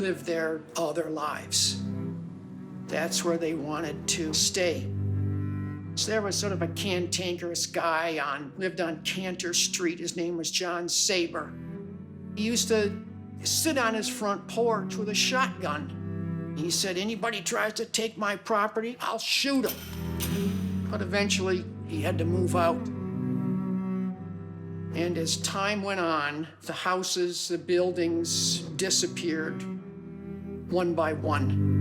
live there all their lives. That's where they wanted to stay. So there was sort of a cantankerous guy lived on Cantor Street. His name was John Saber. He used to sit on his front porch with a shotgun. He said, anybody tries to take my property, I'll shoot him. But eventually, he had to move out. And as time went on, the houses, the buildings disappeared one by one.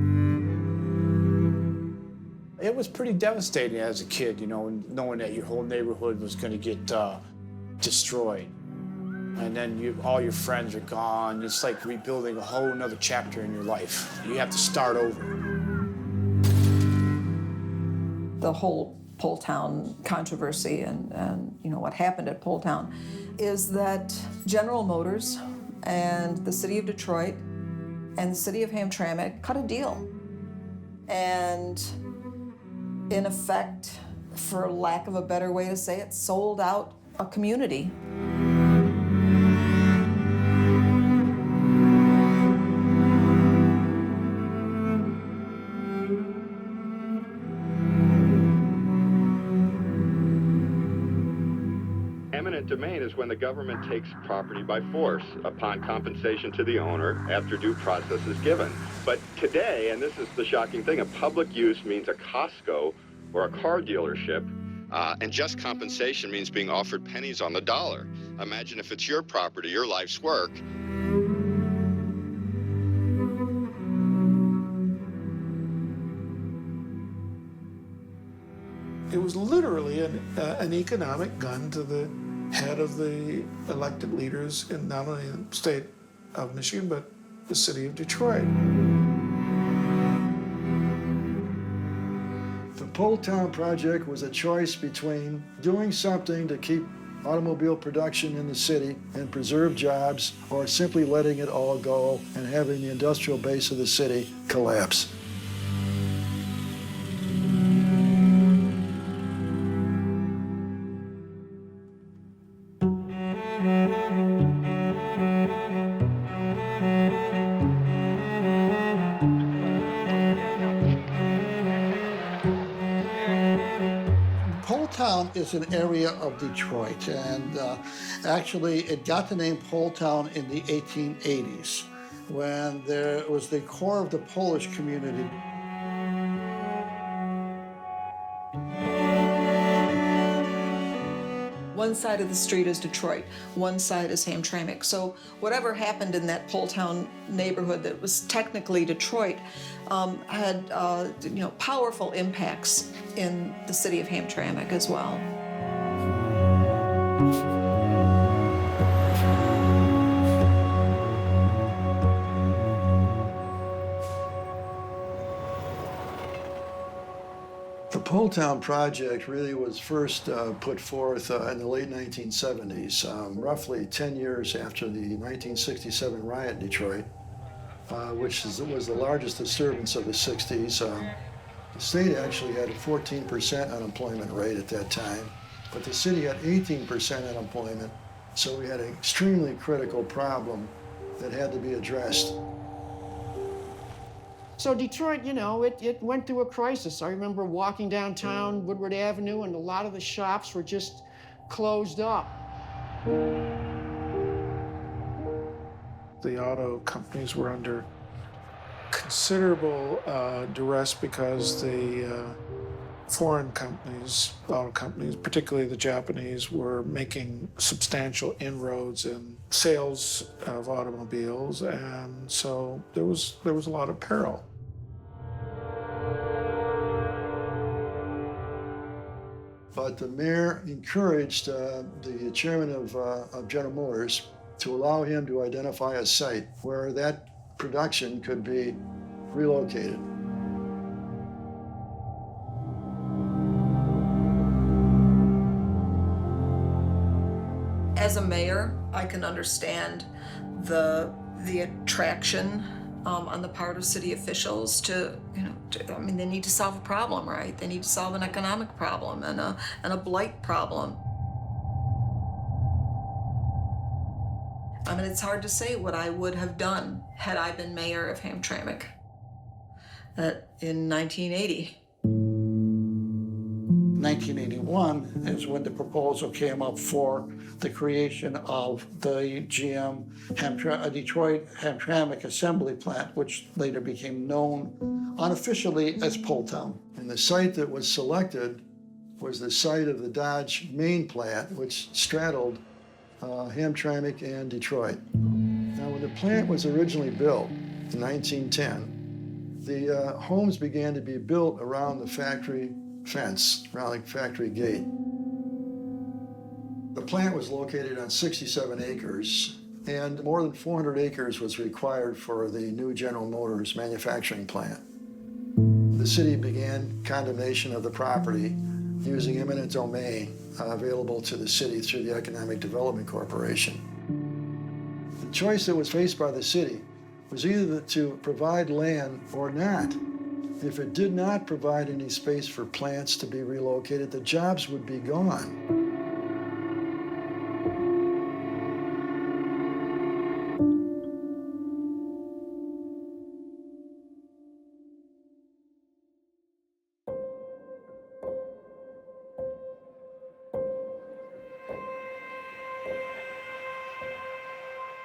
It was pretty devastating as a kid, you know, knowing that your whole neighborhood was going to get destroyed. And then all your friends are gone. It's like rebuilding a whole nother chapter in your life. You have to start over. The whole Poletown controversy and you know what happened at Poletown is that General Motors and the City of Detroit and the City of Hamtramck cut a deal. And in effect, for lack of a better way to say it, sold out a community. Eminent domain is when the government takes property by force upon compensation to the owner after due process is given. But today, and this is the shocking thing, a public use means a Costco or a car dealership, and just compensation means being offered pennies on the dollar. Imagine if it's your property, your life's work. It was literally an economic gun to the head of the elected leaders in not only the state of Michigan, but the city of Detroit. The Poletown project was a choice between doing something to keep automobile production in the city and preserve jobs, or simply letting it all go and having the industrial base of the city collapse. Poletown is an area of Detroit, and actually it got the name Poletown in the 1880s when there was the core of the Polish community. One side of the street is Detroit, one side is Hamtramck. So whatever happened in that Poletown neighborhood that was technically Detroit had you know, powerful impacts in the city of Hamtramck as well. The Poletown project really was first put forth in the late 1970s, roughly 10 years after the 1967 riot in Detroit, which was the largest disturbance of the 60s. The state actually had a 14% unemployment rate at that time, but the city had 18% unemployment, so we had an extremely critical problem that had to be addressed. So Detroit, you know, it went through a crisis. I remember walking downtown Woodward Avenue, and a lot of the shops were just closed up. The auto companies were under considerable duress because the foreign companies, auto companies, particularly the Japanese, were making substantial inroads in sales of automobiles, and so there was a lot of peril. But the mayor encouraged the chairman of General Motors to allow him to identify a site where that production could be relocated. As a mayor, I can understand the attraction on the part of city officials to, you know, I mean, they need to solve a problem, right? They need to solve an economic problem and a blight problem. I mean, And it's hard to say what I would have done had I been mayor of Hamtramck in 1980. 1981 is when the proposal came up for the creation of the Detroit Hamtramck Assembly Plant, which later became known unofficially as Poletown. And the site that was selected was the site of the Dodge main plant, which straddled Hamtramck and Detroit. Now, when the plant was originally built in 1910, the homes began to be built around the factory fence, around the factory gate. The plant was located on 67 acres, and more than 400 acres was required for the new General Motors manufacturing plant. The city began condemnation of the property using eminent domain available to the city through the Economic Development Corporation. The choice that was faced by the city was either to provide land or not. If it did not provide any space for plants to be relocated, the jobs would be gone.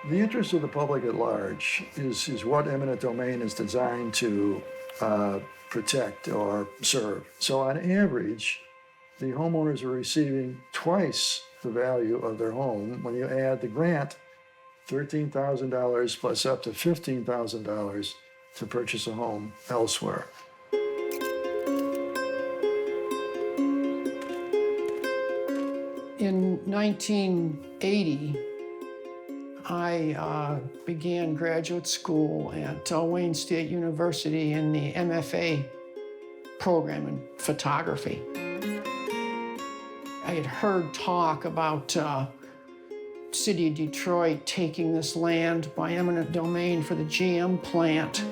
The interest of the public at large is what eminent domain is designed to protect or serve. So on average, the homeowners are receiving twice the value of their home when you add the grant, $13,000 plus up to $15,000 to purchase a home elsewhere. In 1980, I began graduate school at Wayne State University in the MFA program in photography. I had heard talk about City of Detroit taking this land by eminent domain for the GM plant.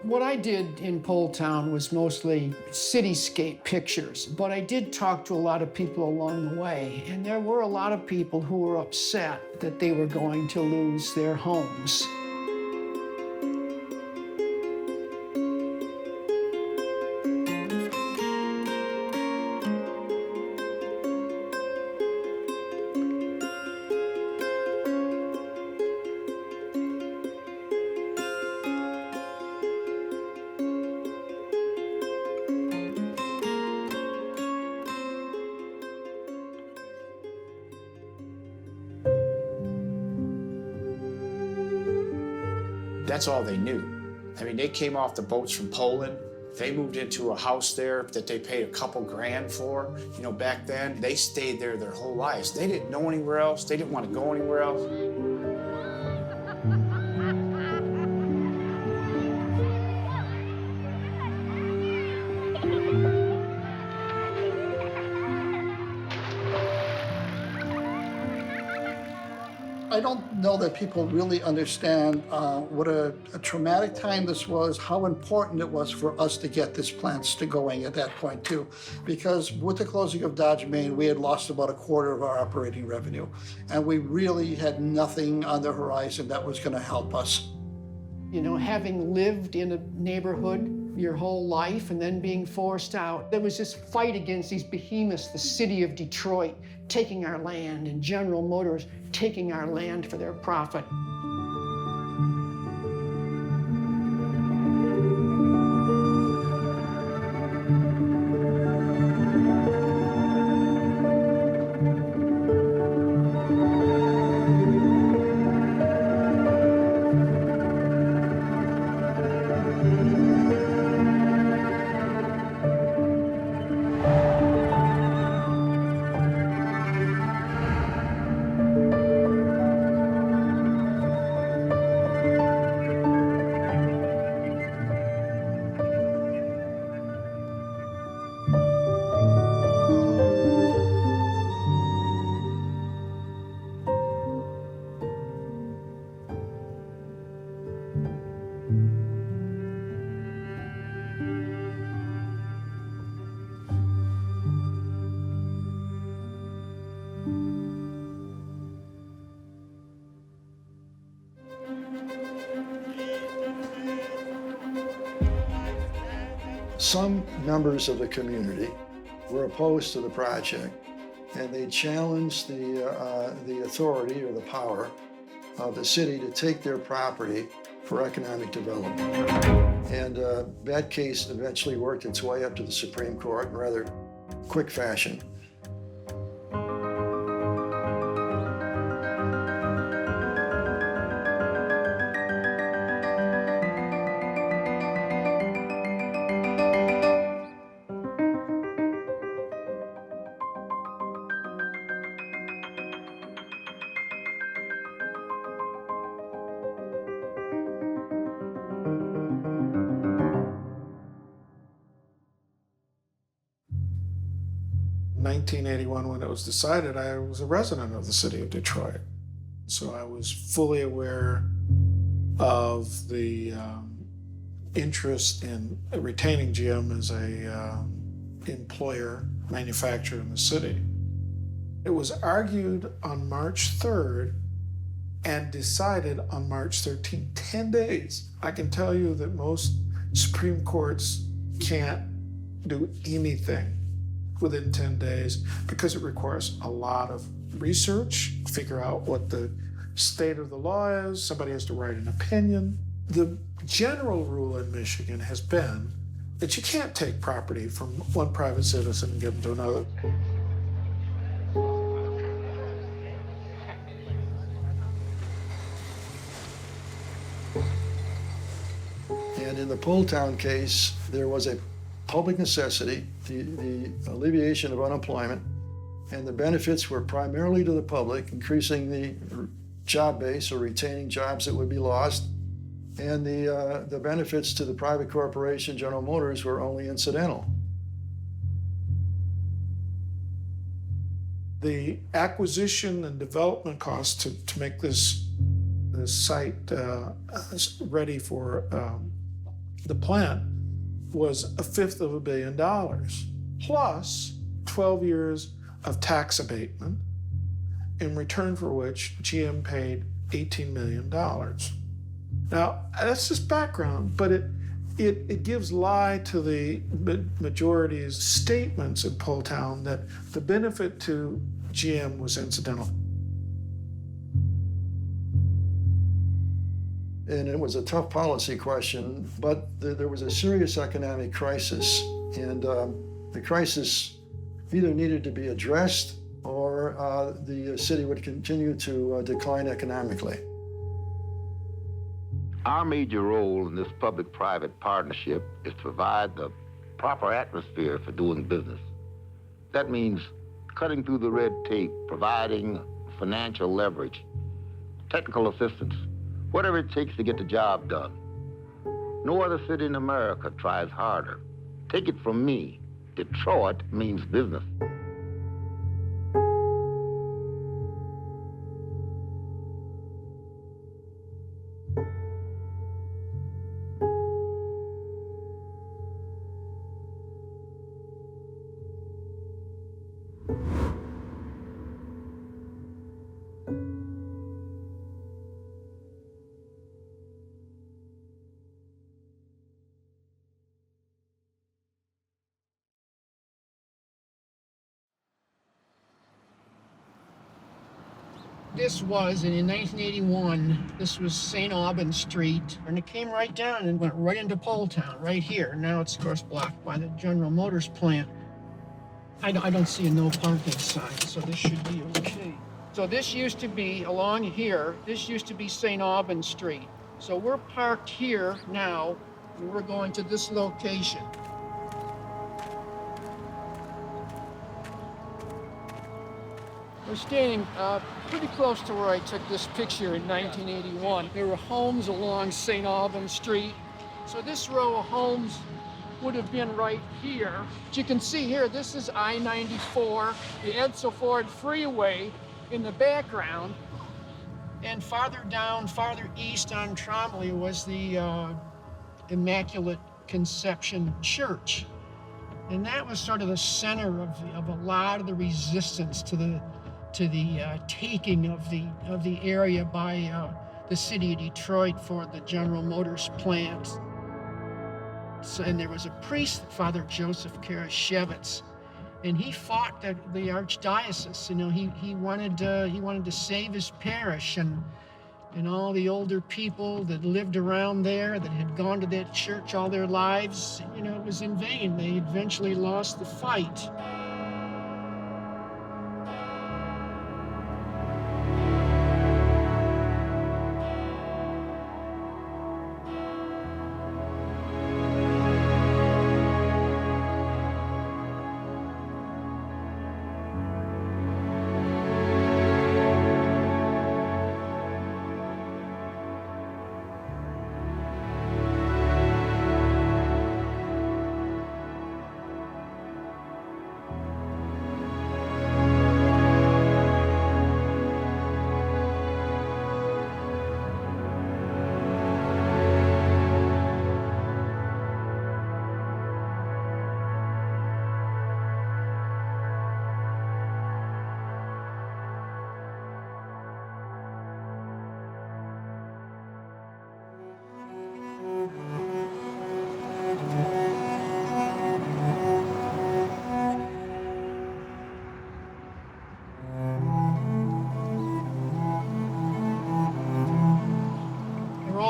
What I did in Poletown was mostly cityscape pictures, but I did talk to a lot of people along the way, and there were a lot of people who were upset that they were going to lose their homes. That's all they knew. I mean, they came off the boats from Poland. They moved into a house there that they paid a couple grand for. You know, back then, they stayed there their whole lives. They didn't know anywhere else. They didn't want to go anywhere else. I don't know that people really understand what a traumatic time this was, how important it was for us to get this plant going at that point too. Because with the closing of Dodge Main, we had lost about a quarter of our operating revenue. And we really had nothing on the horizon that was gonna help us. You know, having lived in a neighborhood your whole life and then being forced out, there was this fight against these behemoths, the City of Detroit taking our land and General Motors taking our land for their profit. Some members of the community were opposed to the project, and they challenged the authority or the power of the city to take their property for economic development. And that case eventually worked its way up to the Supreme Court in rather quick fashion. In 1981, when it was decided, I was a resident of the city of Detroit. So I was fully aware of the interest in retaining GM as a employer, manufacturer in the city. It was argued on March 3rd and decided on March 13th, 10 days. I can tell you that most Supreme Courts can't do anything within 10 days because it requires a lot of research, figure out what the state of the law is, somebody has to write an opinion. The general rule in Michigan has been that you can't take property from one private citizen and give it to another. And in the Poletown case, there was a public necessity, the alleviation of unemployment, and the benefits were primarily to the public, increasing the job base or retaining jobs that would be lost, and the benefits to the private corporation, General Motors, were only incidental. The acquisition and development costs to make this site ready for the plant was $250 million, plus 12 years of tax abatement, in return for which GM paid $18 million. Now, that's just background, but it gives lie to the majority's statements in Poletown that the benefit to GM was incidental. And it was a tough policy question, but there was a serious economic crisis, and the crisis either needed to be addressed or the city would continue to decline economically. Our major role in this public-private partnership is to provide the proper atmosphere for doing business. That means cutting through the red tape, providing financial leverage, technical assistance, whatever it takes to get the job done. No other city in America tries harder. Take it from me, Detroit means business. This was, and in 1981, this was St. Albans Street, and it came right down and went right into Poletown, right here. Now it's, of course, blocked by the General Motors plant. I don't see a no parking sign, so this should be okay. So this used to be, along here, this used to be St. Albans Street. So we're parked here now, and we're going to this location. We're standing pretty close to where I took this picture in 1981. There were homes along St. Albans Street. So this row of homes would have been right here. As you can see here, this is I-94, the Edsel Ford Freeway in the background. And farther down, farther east on Trombley was the Immaculate Conception Church. And that was sort of the center of a lot of the resistance to the taking of the area by the city of Detroit for the General Motors plant. So, and there was a priest, Father Joseph Karashevitz, and he fought the archdiocese. You know, he wanted to save his parish, and all the older people that lived around there that had gone to that church all their lives. You know, it was in vain. They eventually lost the fight.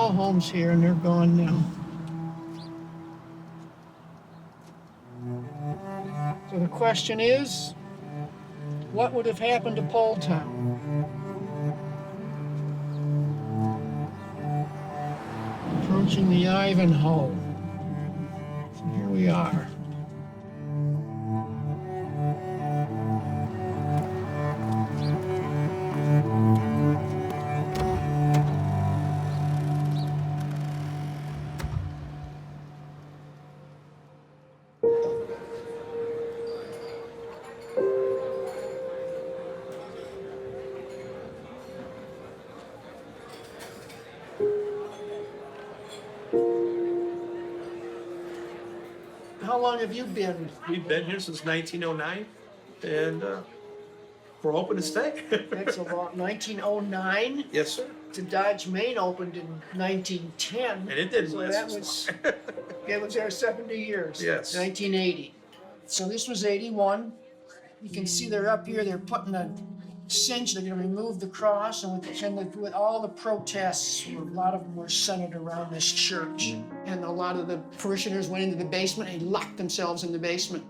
Homes here, and they're gone now. So the question is, what would have happened to Poletown? Approaching the Ivanhoe. So here we are. How long have you been? We've been here since 1909, and we're hoping to stay. That's a long, 1909? Yes, sir. The Dodge Main opened in 1910. And it didn't so last that as was, it was there 70 years. Yes. 1980. So this was 81. You can see they're up here, they're putting a cinch, they're gonna remove the cross, and with all the protests, a lot of them were centered around this church. And a lot of the parishioners went into the basement and locked themselves in the basement.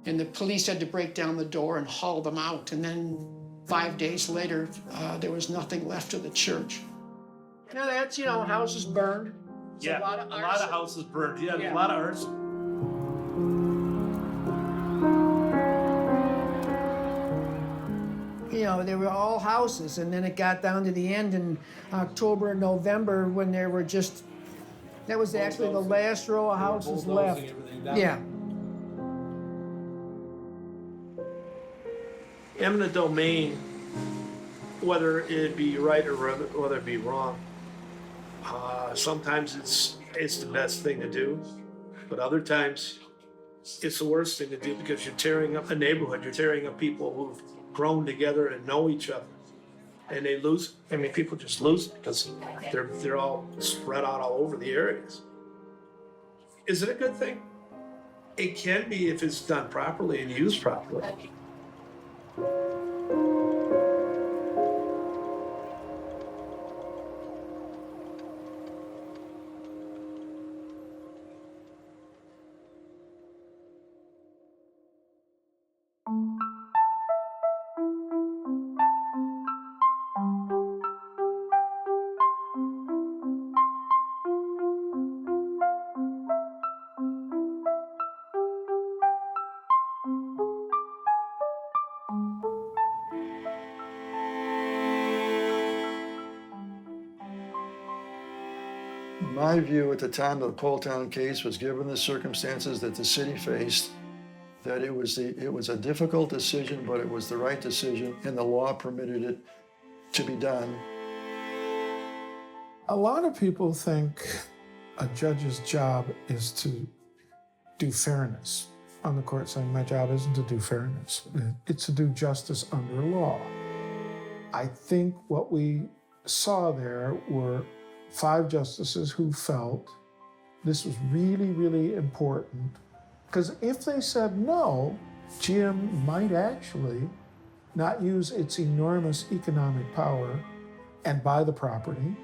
And the police had to break down the door and haul them out. And then 5 days later, there was nothing left of the church. Now that's, you know, houses burned. It's Yeah, a lot of houses burned. Yeah, Yeah. a lot of arson. You know, they were all houses, and then it got down to the end in October and November when there were just, that was actually the last row of houses left. Yeah. Eminent domain, whether it be right or whether it be wrong, sometimes it's the best thing to do, but other times it's the worst thing to do because you're tearing up a neighborhood, you're tearing up people who've grown together and know each other, and they lose. I mean, people just lose it because they're all spread out all over the areas. Is it a good thing? It can be if it's done properly and used properly. My view at the time of the Poletown case was, given the circumstances that the city faced, that it was a difficult decision, but it was the right decision, and the law permitted it to be done. A lot of people think a judge's job is to do fairness on the court, saying my job isn't to do fairness, it's to do justice under law. I think what we saw there were 5 justices who felt This was really, really important, because if they said no, GM might actually not use its enormous economic power and buy the property,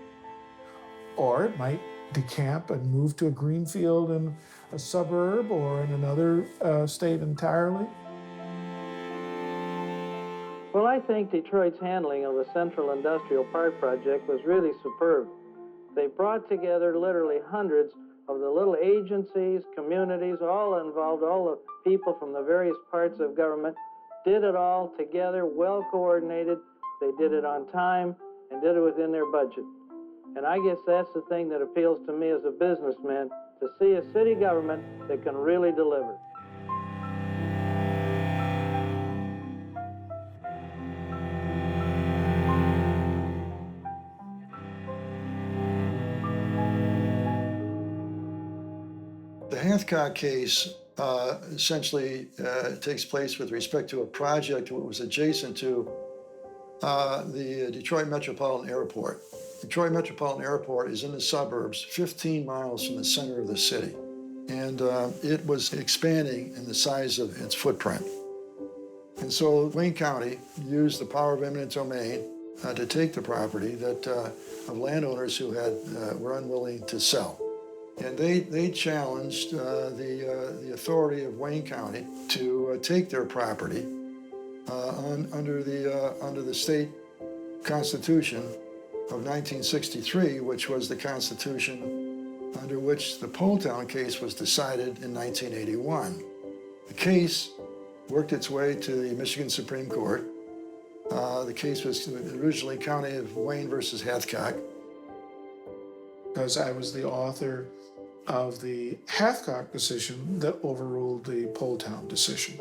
or it might decamp and move to a greenfield in a suburb or in another state entirely. Well, I think Detroit's handling of the Central Industrial Park project was really superb. They brought together literally hundreds of the little agencies, communities, all involved, all the people from the various parts of government, did it all together, well coordinated. They did it on time and did it within their budget. And I guess that's the thing that appeals to me as a businessman, to see a city government that can really deliver. The Hamtramck case essentially takes place with respect to a project that was adjacent to the Detroit Metropolitan Airport. Detroit Metropolitan Airport is in the suburbs, 15 miles from the center of the city. And it was expanding in the size of its footprint. And so Wayne County used the power of eminent domain to take the property that of landowners who were unwilling to sell. And they challenged the authority of Wayne County to take their property under the state constitution of 1963, which was the constitution under which the Poletown case was decided in 1981. The case worked its way to the Michigan Supreme Court. The case was originally County of Wayne versus Hamtramck. Because I was the author of the Hamtramck decision that overruled the Poletown decision.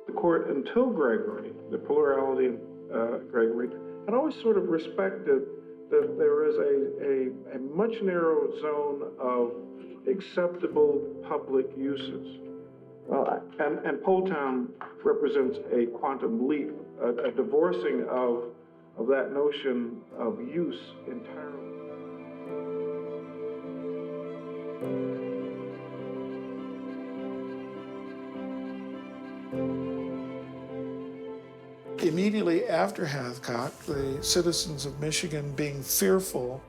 The court, until Gregory, the plurality Gregory, had always sort of respected that there is a much narrower zone of acceptable public uses. And Poletown represents a quantum leap, a divorcing of that notion of use entirely. Immediately after Hamtramck, the citizens of Michigan, being fearful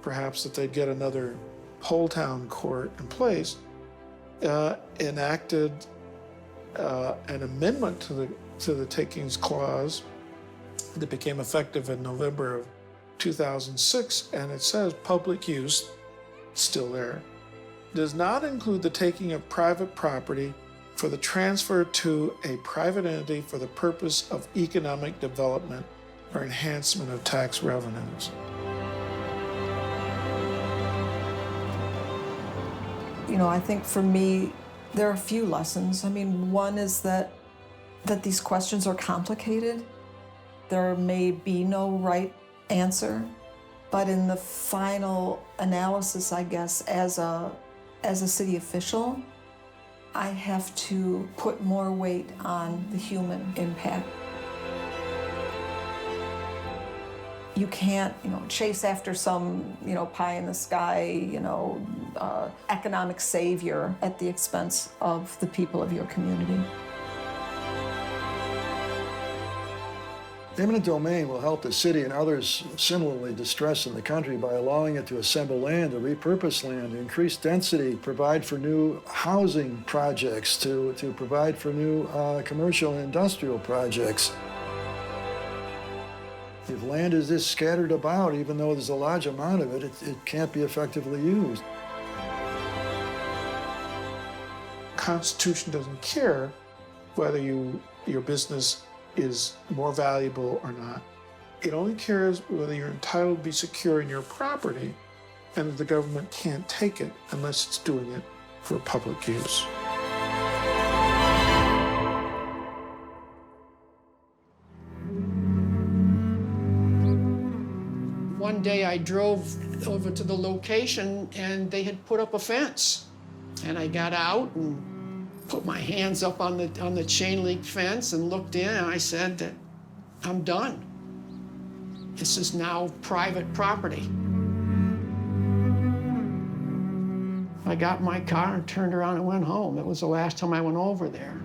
perhaps that they'd get another Poletown court in place, enacted an amendment to the takings clause that became effective in November of 2006, and it says public use, still there, does not include the taking of private property for the transfer to a private entity for the purpose of economic development or enhancement of tax revenues. You know, I think for me, there are a few lessons. I mean, one is that these questions are complicated. There may be no right answer, but in the final analysis, I guess, as a city official, I have to put more weight on the human impact. You can't, chase after some, pie in the sky, economic savior at the expense of the people of your community. Eminent domain will help the city and others similarly distressed in the country by allowing it to assemble land, to repurpose land, to increase density, provide for new housing projects, to provide for new commercial and industrial projects. If land is just scattered about, even though there's a large amount of it, it can't be effectively used. The Constitution doesn't care whether your business is more valuable or not. It only cares whether you're entitled to be secure in your property and that the government can't take it unless it's doing it for public use. One day I drove over to the location and they had put up a fence. And I got out and put my hands up on the chain link fence and looked in, and I said that I'm done. This is now private property. I got in my car and turned around and went home. It was the last time I went over there.